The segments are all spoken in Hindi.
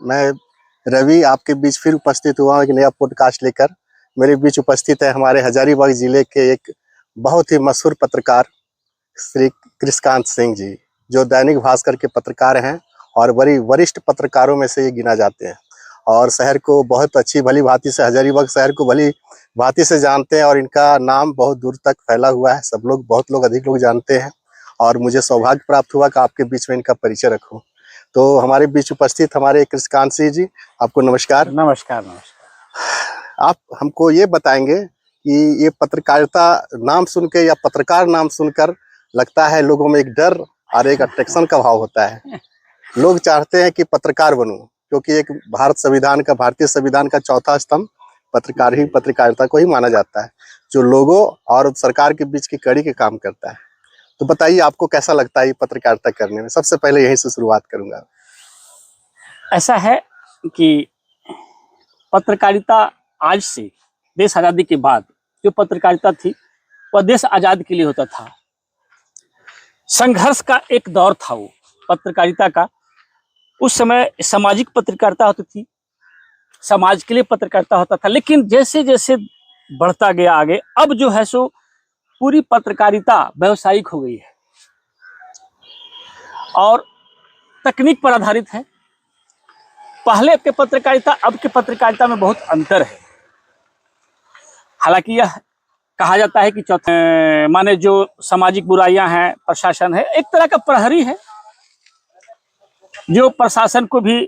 मैं रवि आपके बीच फिर उपस्थित हुआ एक नया पॉडकास्ट लेकर। मेरे बीच उपस्थित है हमारे हजारीबाग जिले के एक बहुत ही मशहूर पत्रकार श्री कृषिकांत सिंह जी, जो दैनिक भास्कर के पत्रकार हैं और बड़ी वरिष्ठ पत्रकारों में से ये गिना जाते हैं और शहर को बहुत अच्छी भली भांति से, हजारीबाग शहर को भली भांति से जानते हैं और इनका नाम बहुत दूर तक फैला हुआ है। सब लोग, बहुत लोग, अधिक लोग जानते हैं और मुझे सौभाग्य प्राप्त हुआ कि आपके बीच में इनका परिचय रखूं। तो हमारे बीच उपस्थित हमारे कृषिकांत सिंह जी, आपको नमस्कार। नमस्कार। नमस्कार। आप हमको ये बताएंगे कि ये पत्रकारिता नाम सुन के या पत्रकार नाम सुनकर लगता है लोगों में एक डर और एक अट्रैक्शन का भाव होता है। लोग चाहते हैं कि पत्रकार बनूं, क्योंकि एक भारतीय संविधान का चौथा स्तंभ पत्रकारिता को ही माना जाता है, जो लोगों और सरकार के बीच की कड़ी के काम करता है। तो बताइए, आपको कैसा लगता है ये पत्रकारिता करने में? सबसे पहले यहीं से शुरुआत करूंगा। ऐसा है कि पत्रकारिता आज से देश आज़ादी के बाद जो पत्रकारिता थी वह देश आज़ाद के लिए होता था। संघर्ष का एक दौर था वो पत्रकारिता का। उस समय सामाजिक पत्रकारिता होती थी, समाज के लिए पत्रकारिता होता था। लेकिन जैसे जैसे बढ़ता गया आगे, अब जो है सो पूरी पत्रकारिता व्यावसायिक हो गई है और तकनीक पर आधारित है। पहले के पत्रकारिता अब के पत्रकारिता में बहुत अंतर है। हालांकि यह कहा जाता है कि चौथे माने जो सामाजिक बुराइयां हैं, प्रशासन है, एक तरह का प्रहरी है जो प्रशासन को भी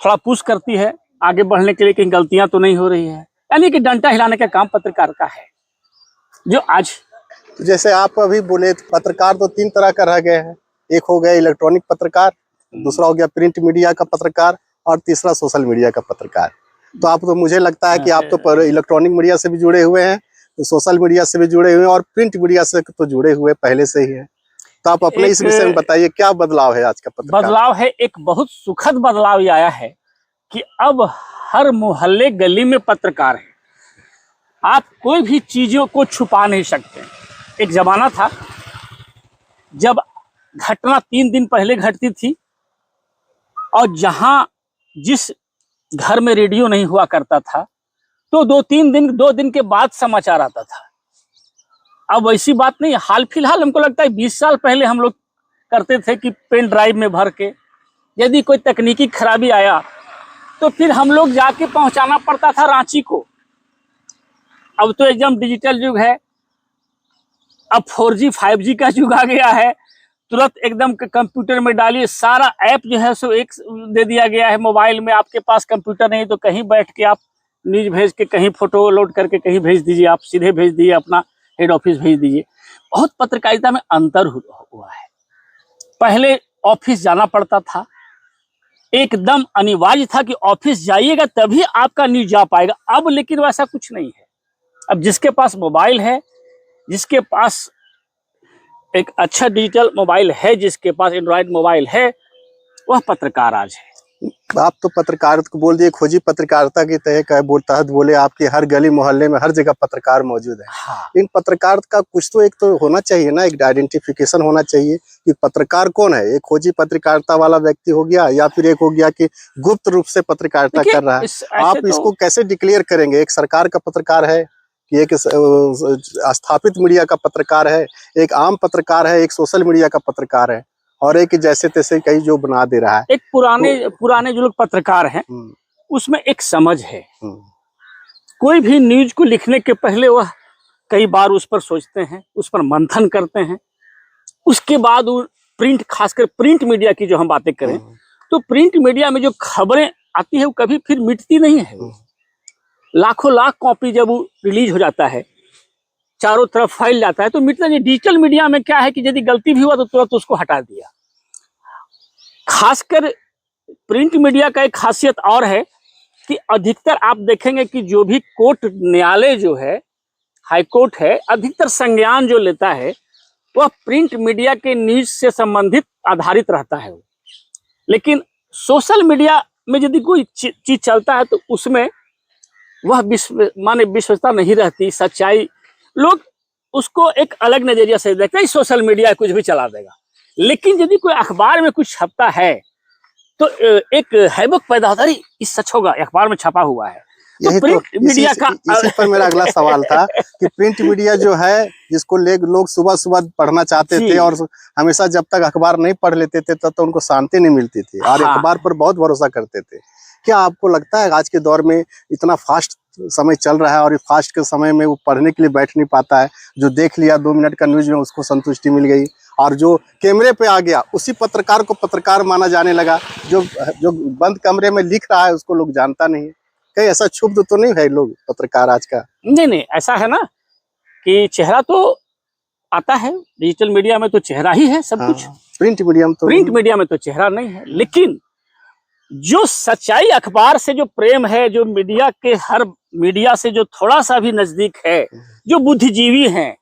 थोड़ा पुश करती है आगे बढ़ने के लिए, कहीं गलतियां तो नहीं हो रही है। यानी कि डंडा हिलाने का काम पत्रकार का है जो आज। तो जैसे आप अभी बोले, पत्रकार तो 3 तरह का रह गए हैं। एक हो गया इलेक्ट्रॉनिक पत्रकार, दूसरा हो गया प्रिंट मीडिया का पत्रकार और तीसरा सोशल मीडिया का पत्रकार। तो आप तो, मुझे लगता है कि आप तो इलेक्ट्रॉनिक मीडिया से भी जुड़े हुए हैं, तो सोशल मीडिया से भी जुड़े हुए हैं और प्रिंट मीडिया से तो जुड़े हुए पहले से ही हैं। तो आप अपने इस विषय में बताइए, क्या बदलाव है आज का पत्रकार? बदलाव है, एक बहुत सुखद बदलाव ये आया है कि अब हर मोहल्ले गली में पत्रकार है। आप कोई भी चीजों को छुपा नहीं सकते। एक जमाना था जब घटना 3 दिन पहले घटती थी और जहां जिस घर में रेडियो नहीं हुआ करता था तो 2 दिन के बाद समाचार आता था। अब वैसी बात नहीं। हाल फिलहाल हमको लगता है 20 साल पहले हम लोग करते थे कि पेन ड्राइव में भर के, यदि कोई तकनीकी खराबी आया तो फिर हम लोग जाके पहुंचाना पड़ता था रांची को। अब तो एकदम डिजिटल युग है। अब 4G 5G का युग आ गया है। तुरंत एकदम कंप्यूटर में डालिए, सारा ऐप जो है सो एक दे दिया गया है मोबाइल में। आपके पास कंप्यूटर नहीं तो कहीं बैठ के आप न्यूज भेज के, कहीं फोटो लोड करके कहीं भेज दीजिए, आप सीधे भेज दीजिए, अपना हेड ऑफिस भेज दीजिए। बहुत पत्रकारिता में अंतर हुआ है। पहले ऑफिस जाना पड़ता था, एकदम अनिवार्य था कि ऑफिस जाइएगा तभी आपका न्यूज जा पाएगा। अब लेकिन वैसा कुछ नहीं है। अब जिसके पास मोबाइल है, जिसके पास एक अच्छा डिजिटल मोबाइल है, जिसके पास एंड्रॉयड मोबाइल है, वह पत्रकार आज है। आप तो पत्रकारिता को बोल दिए, खोजी पत्रकारिता की तहत बोले आपकी हर गली मोहल्ले में हर जगह पत्रकार मौजूद है। हाँ। इन पत्रकार का कुछ तो एक तो होना चाहिए ना, एक आइडेंटिफिकेशन होना चाहिए कि पत्रकार कौन है। एक खोजी पत्रकारिता वाला व्यक्ति हो गया, या फिर एक हो गया कि गुप्त रूप से पत्रकारिता कर रहा है। आप इसको कैसे डिक्लेयर करेंगे? एक सरकार का पत्रकार है कि एक स्थापित मीडिया का पत्रकार है, एक आम पत्रकार है, एक सोशल मीडिया का पत्रकार है, और एक जैसे तैसे कहीं जो बना दे रहा है। एक पुराने जो लोग पत्रकार हैं उसमें एक समझ है। कोई भी न्यूज को लिखने के पहले वह कई बार उस पर सोचते हैं, उस पर मंथन करते हैं। उसके बाद वो प्रिंट, खासकर प्रिंट मीडिया की जो हम बातें करें तो प्रिंट मीडिया में जो खबरें आती है वो कभी फिर मिटती नहीं है। लाखों लाख कॉपी जब वो रिलीज हो जाता है, चारों तरफ फैल जाता है, तो मिटता नहीं। डिजिटल मीडिया में क्या है कि यदि गलती भी हुआ तो तुरंत उसको हटा दिया। खासकर प्रिंट मीडिया का एक खासियत और है कि अधिकतर आप देखेंगे कि जो भी कोर्ट, न्यायालय जो है, हाई कोर्ट है, अधिकतर संज्ञान जो लेता है वह प्रिंट मीडिया के न्यूज से संबंधित आधारित रहता है। लेकिन सोशल मीडिया में यदि कोई चीज चलता है तो उसमें वह विश्वसनीयता नहीं रहती, सच्चाई। लोग उसको एक अलग नजरिया से देखते हैं, सोशल मीडिया कुछ भी चला देगा। लेकिन यदि कोई अखबार में कुछ छपता है तो एक हैबक पैदा होता है, अरे इस सच होगा, अखबार में छपा हुआ है। तो यही तो प्रिंट मीडिया का इसी पर मेरा अगला सवाल था कि प्रिंट मीडिया जो है जिसको लोग सुबह सुबह पढ़ना चाहते जी। थे और हमेशा जब तक अखबार नहीं पढ़ लेते थे तब तो उनको शांति नहीं मिलती थी और हाँ। अखबार पर बहुत भरोसा करते थे। क्या आपको लगता है आज के दौर में इतना फास्ट समय चल रहा है और फास्ट के समय में वो पढ़ने के लिए बैठ नहीं पाता है, जो देख लिया 2 मिनट का न्यूज में उसको संतुष्टि मिल गई और जो कैमरे पे आ गया उसी पत्रकार को पत्रकार माना जाने लगा, जो जो बंद कमरे में लिख रहा है उसको लोग जानता नहीं है। कहीं ऐसा क्षुब्ध तो नहीं है लोग पत्रकार आज का? नहीं, ऐसा है ना कि चेहरा तो आता है, डिजिटल मीडिया में तो चेहरा ही है सब कुछ। प्रिंट मीडियम तो प्रिंट मीडिया में तो चेहरा नहीं है, लेकिन जो सच्चाई अखबार से जो प्रेम है, जो मीडिया के हर मीडिया से जो थोड़ा सा भी नजदीक है, जो बुद्धिजीवी हैं,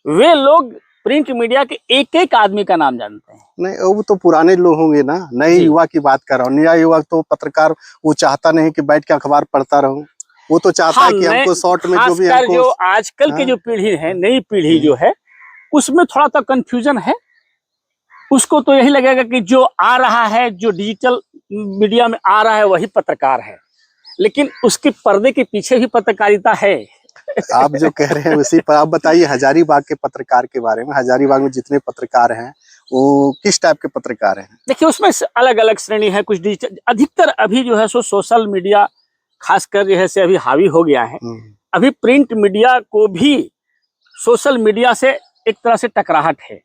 वे लोग प्रिंट मीडिया के एक एक आदमी का नाम जानते हैं। नहीं, वो तो पुराने लोग होंगे ना, नए युवा की बात कर रहा हूँ। नया युवा तो पत्रकार वो चाहता नहीं कि बैठ के अखबार पढ़ता रहूं, वो तो चाहता है कि हमको शॉर्ट में जो भी हमको जो आजकल के जो पीढ़ी है, नई पीढ़ी जो है, उसमें थोड़ा सा कंफ्यूजन है। उसको तो यही लगेगा कि जो आ रहा है, जो डिजिटल मीडिया में आ रहा है वही पत्रकार है, लेकिन उसके पर्दे के पीछे भी पत्रकारिता है। आप जो कह रहे हैं उसी पर आप बताइए हजारीबाग के पत्रकार के बारे में। हजारीबाग में जितने पत्रकार हैं वो किस टाइप के पत्रकार हैं? देखिए, उसमें अलग अलग श्रेणी है। कुछ डिजिटल, अधिकतर अभी जो है सो सोशल मीडिया खासकर जो है से अभी हावी हो गया है। अभी प्रिंट मीडिया को भी सोशल मीडिया से एक तरह से टकराहट है,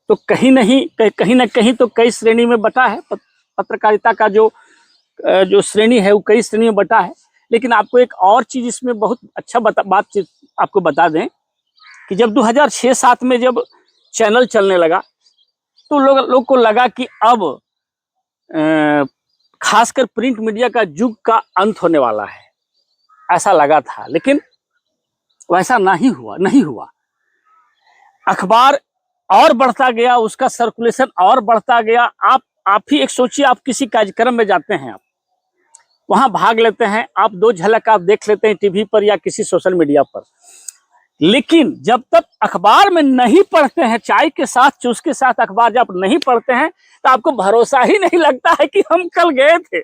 तो कहीं ना कहीं तो कई श्रेणी में बटा है। पत्रकारिता का जो श्रेणी है वो कई श्रेणी में बटा है। लेकिन आपको एक और चीज इसमें बहुत अच्छा बात आपको बता दें कि जब 2006-07 में जब चैनल चलने लगा तो लोग को लगा कि अब खासकर प्रिंट मीडिया का युग का अंत होने वाला है, ऐसा लगा था। लेकिन वैसा नहीं हुआ। अखबार और बढ़ता गया, उसका सर्कुलेशन और बढ़ता गया। आप ही एक सोचिए, आप किसी कार्यक्रम में जाते हैं, आप वहां भाग लेते हैं, आप 2 झलक आप देख लेते हैं टीवी पर या किसी सोशल मीडिया पर, लेकिन जब तक अखबार में नहीं पढ़ते हैं, चाय के साथ चूस के साथ अखबार जब नहीं पढ़ते हैं तो आपको भरोसा ही नहीं लगता है कि हम कल गए थे।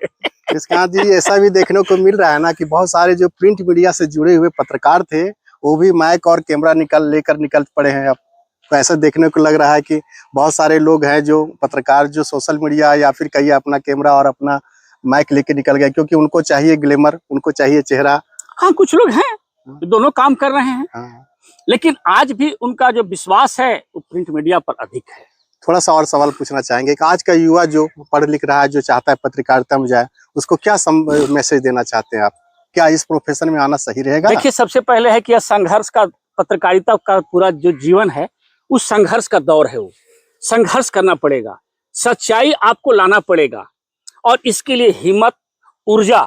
इसका जी ऐसा भी देखने को मिल रहा है ना कि बहुत सारे जो प्रिंट मीडिया से जुड़े हुए पत्रकार थे वो भी माइक और कैमरा लेकर निकल पड़े हैं। अब तो ऐसा देखने को लग रहा है कि बहुत सारे लोग हैं जो पत्रकार जो सोशल मीडिया या फिर कहीं अपना कैमरा और अपना माइक लेके निकल गए, क्योंकि उनको चाहिए ग्लैमर, उनको चाहिए चेहरा। हाँ, कुछ लोग हैं दोनों काम कर रहे हैं। लेकिन आज भी उनका जो विश्वास है वो प्रिंट मीडिया पर अधिक है। थोड़ा सा और सवाल पूछना चाहेंगे कि आज का युवा जो पढ़ लिख रहा है, जो चाहता है पत्रकारिता में जाए, उसको क्या मैसेज देना चाहते हैं आप? क्या इस प्रोफेशन में आना सही रहेगा? देखिए, सबसे पहले है कि यह संघर्ष का, पत्रकारिता का पूरा जो जीवन है उस संघर्ष का दौर है। वो संघर्ष करना पड़ेगा, सच्चाई आपको लाना पड़ेगा, और इसके लिए हिम्मत, ऊर्जा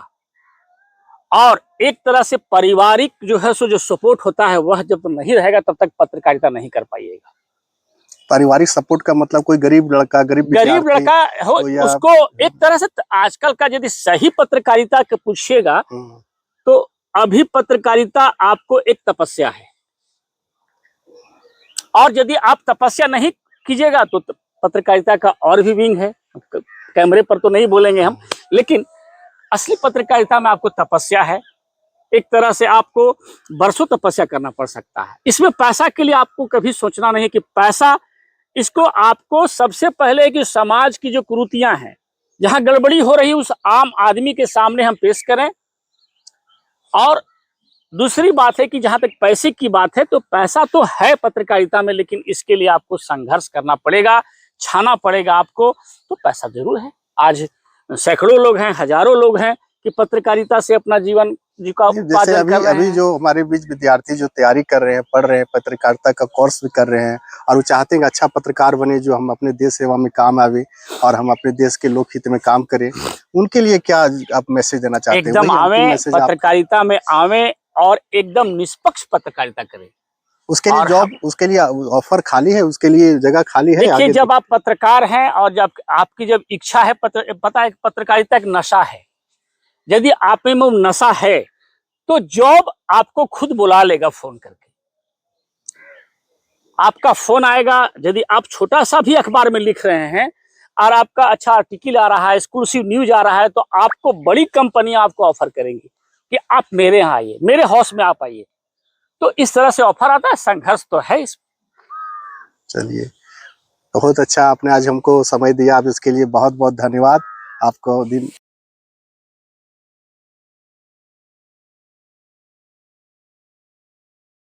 और एक तरह से पारिवारिक जो है सो जो सपोर्ट होता है वह जब नहीं रहेगा तब तक पत्रकारिता नहीं कर पाइएगा। पारिवारिक सपोर्ट का मतलब कोई गरीब लड़का हो, उसको एक तरह से आजकल का यदि सही पत्रकारिता के पूछिएगा तो अभी पत्रकारिता आपको एक तपस्या है, और यदि आप तपस्या नहीं कीजिएगा तो पत्रकारिता का और भी विंग है। कैमरे पर तो नहीं बोलेंगे हम, लेकिन असली पत्रकारिता में आपको तपस्या है। एक तरह से आपको बरसों तपस्या करना पड़ सकता है। इसमें पैसा के लिए आपको कभी सोचना नहीं कि पैसा, इसको आपको सबसे पहले कि समाज की जो कुरीतियां हैं, जहां गड़बड़ी हो रही उस आम आदमी के सामने हम पेश करें। और दूसरी बात है कि जहां तक पैसे की बात है तो पैसा तो है पत्रकारिता में, लेकिन इसके लिए आपको संघर्ष करना पड़ेगा, छाना पड़ेगा आपको, तो पैसा जरूर है। आज सैकड़ों लोग हैं, हजारों लोग हैं कि पत्रकारिता से अपना जीवन जैसे अभी जो हमारे बीच विद्यार्थी जो तैयारी कर रहे हैं, पढ़ रहे हैं, पत्रकारिता का कोर्स भी कर रहे हैं और वो चाहते हैं कि अच्छा पत्रकार बने, जो हम अपने देश सेवा में काम आवे और हम अपने देश के लोक हित में काम करें, उनके लिए क्या आप मैसेज देना चाहते हैं? एकदम आवे, पत्रकारिता में आवे और एकदम निष्पक्ष पत्रकारिता करें। उसके लिए जॉब, उसके लिए ऑफर खाली है, उसके लिए जगह खाली है? देखिए, जब आप पत्रकार हैं और जब आपकी जब इच्छा है, पता है पत्रकारिता एक नशा है। यदि आप में वो नशा है तो जॉब आपको खुद बुला लेगा फोन करके। आपका फोन आएगा, यदि आप छोटा सा भी अखबार में लिख रहे हैं और आपका अच्छा आर्टिकल आ रहा है, एक्सक्लूसिव न्यूज आ रहा है, तो आपको बड़ी कंपनियां आपको ऑफर करेंगी कि आप मेरे यहाँ आइए, मेरे हाउस में आप आइए। तो इस तरह से ऑफर आता है, संघर्ष तो है इसमें। चलिए, बहुत अच्छा आपने आज हमको समय दिया, आप इसके लिए बहुत बहुत धन्यवाद। आपको दिन